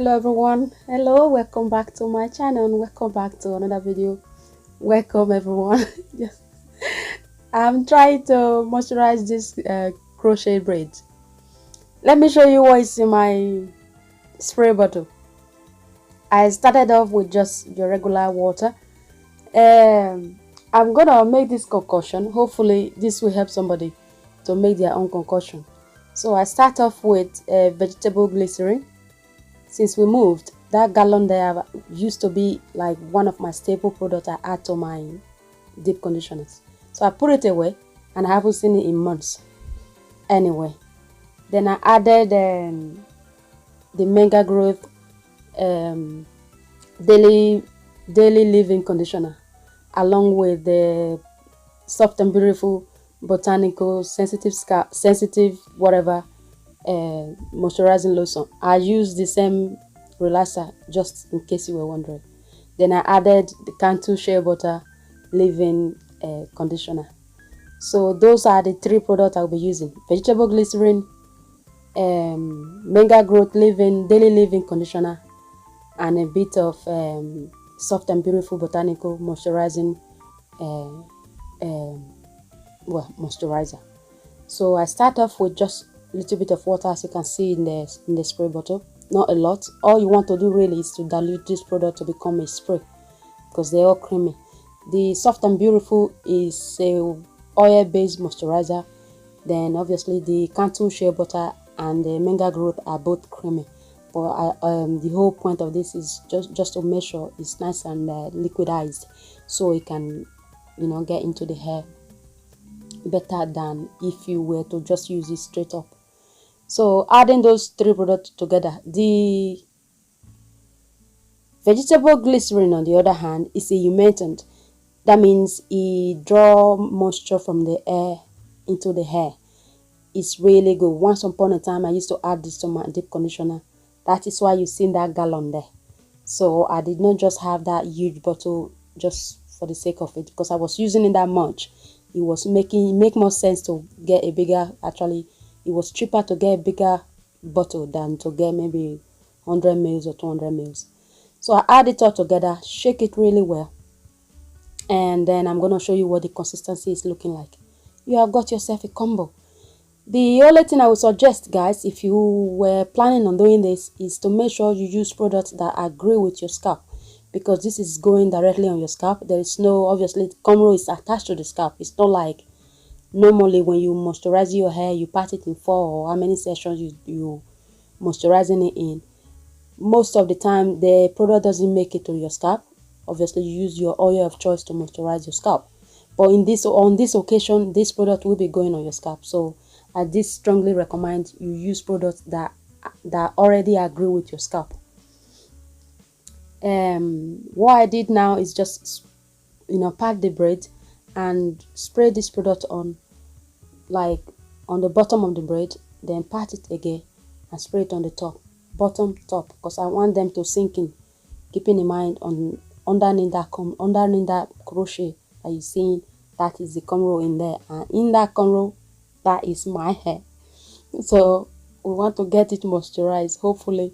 Hello everyone. Hello, welcome back to my channel. Welcome back to another video. Welcome everyone. Yes, I'm trying to moisturize this crochet braids. Let me show you what is in my spray bottle. I started off with just your regular water. I'm gonna make this concoction. Hopefully this will help somebody to make their own concoction. So I start off with vegetable glycerine. Since we moved, that gallon there used to be like one of my staple products I add to my deep conditioners. So I put it away and I haven't seen it in months. Anyway, then I added the Mega Growth daily living conditioner along with the soft and beautiful botanical sensitive whatever moisturizing lotion. I use the same relaxer just in case you were wondering. Then I added the Cantu shea butter leave-in conditioner. So those are the three products I'll be using: vegetable glycerin, Mega Growth leave-in daily leave-in conditioner, and a bit of soft and beautiful botanical moisturizing moisturizer. So I start off with just a little bit of water, as you can see in the spray bottle. Not a lot. All you want to do really is to dilute this product to become a spray because they're all creamy. The soft and beautiful is a oil-based moisturizer. Then obviously the cantu shea butter and the Mega Growth are both creamy. But the whole point of this is just to make sure it's nice and liquidized, so it can, get into the hair better than if you were to just use it straight up. So adding those three products together, the vegetable glycerin on the other hand is a humectant. That means it draws moisture from the air into the hair. It's really good. Once upon a time I used to add this to my deep conditioner. That is why you seen that gallon there. So I did not just have that huge bottle just for the sake of it, because I was using it that much. It was make more sense to get a bigger, actually it was cheaper to get a bigger bottle than to get maybe 100 ml or 200 ml. So I add it all together, shake it really well, and then I'm going to show you what the consistency is looking like. You have got yourself a combo. The only thing I would suggest, guys, if you were planning on doing this, is to make sure you use products that agree with your scalp, because this is going directly on your scalp. There is no, obviously, cornrow is attached to the scalp. It's not like normally when you moisturize your hair, you pat it in 4 or how many sessions you moisturizing it in. Most of the time, the product doesn't make it to your scalp. Obviously, you use your oil of choice to moisturize your scalp. But on this occasion, this product will be going on your scalp. So I did strongly recommend you use products that already agree with your scalp. What I did now is just pat the braid and spray this product on, like on the bottom of the braid, then pat it again and spray it on the top, bottom, top, because I want them to sink in, keeping in mind on underneath that crochet that you're seeing, that is the cornrow in there, and in that cornrow, that is my hair. So we want to get it moisturized. Hopefully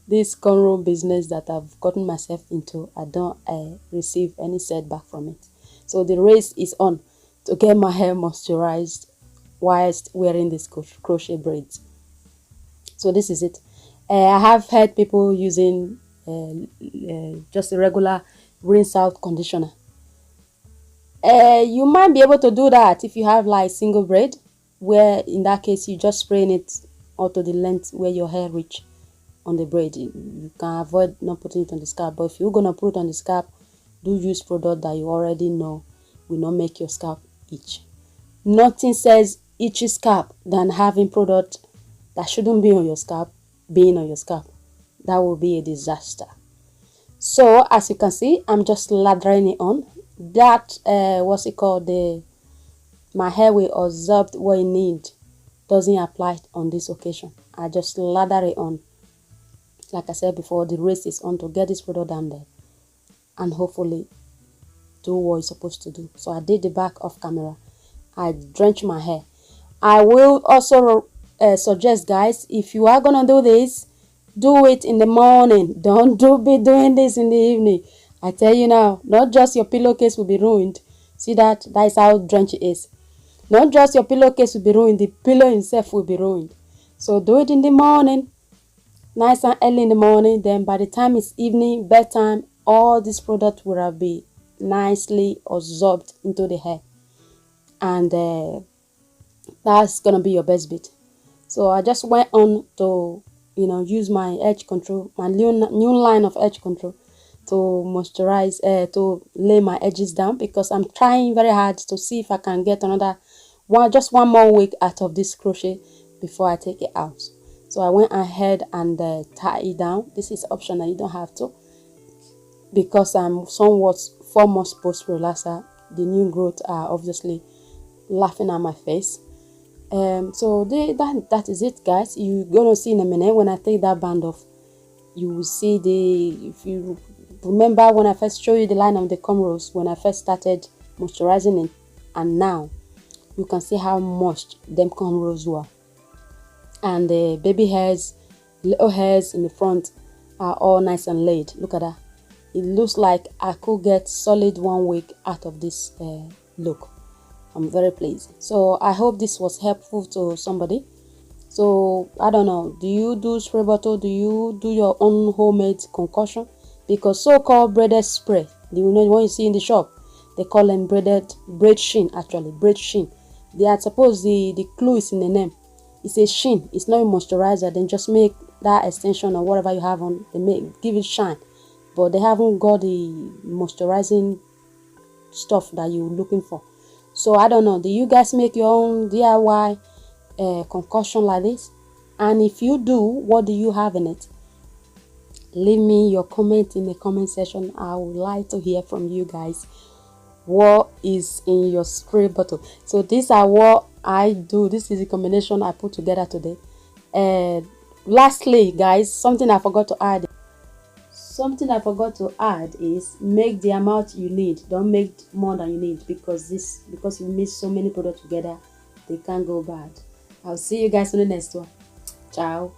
this cornrow business that I've gotten myself into, I don't receive any setback from it. So the race is on to get my hair moisturized whilst wearing this crochet braids. So this is it. I have heard people using just a regular rinse out conditioner. You might be able to do that if you have like single braid, where in that case you just spraying it out to the length where your hair reach on the braid. You can avoid not putting it on the scalp. But if you're gonna put it on the scalp, do use product that you already know will not make your scalp itch. Nothing says itchy scalp than having product that shouldn't be on your scalp being on your scalp. That will be a disaster. So as you can see, I'm just lathering it on. That what's it called, my hair will absorb what it needs. Doesn't apply on this occasion. I just lather it on. Like I said before, the race is on to get this product down there and hopefully do what it's supposed to do. So I did the back off camera. I drench my hair. I will also suggest, guys, if you are gonna do this, Do it in the morning. Don't be doing this in the evening. I tell you now, not just your pillowcase will be ruined. See that? That is how drenched it is. Not just your pillowcase will be ruined, the pillow itself will be ruined. So do it in the morning, nice and early in the morning. Then by the time it's evening, bedtime, all this product will have been nicely absorbed into the hair. And that's going to be your best bet. So I just went on to, use my edge control, my new line of edge control to moisturize, to lay my edges down, because I'm trying very hard to see if I can get just one more week out of this crochet before I take it out. So I went ahead and tie it down. This is optional, you don't have to, because I'm somewhat 4 months post relaxer. The new growth are obviously laughing at my face. So that is it, guys. You're gonna see in a minute when I take that band off. You will see if you remember when I first showed you the line of the cornrows when I first started moisturizing it, and now you can see how moist them cornrows were. And the baby hairs, little hairs in the front are all nice and laid. Look at that. It looks like I could get solid 1 week out of this look. I'm very pleased. So I hope this was helpful to somebody. So I don't know, do you do spray bottle? Do you do your own homemade concoction? Because so-called braided spray, the one you see in the shop, they call them braid sheen. Actually, braid sheen. They are supposed the clue is in the name. It's a sheen. It's not a moisturizer. Then just make that extension or whatever you have on. They give it shine, but they haven't got the moisturizing stuff that you're looking for. So I don't know, do you guys make your own DIY concoction like this? And if you do, what do you have in it? Leave me your comment in the comment section. I would like to hear from you guys. What is in your spray bottle? So these are what I do. This is the combination I put together today. Lastly, guys, something I forgot to add. Something I forgot to add is make the amount you need. Don't make more than you need, because you mix so many products together, they can't go bad. I'll see you guys in the next one. Ciao.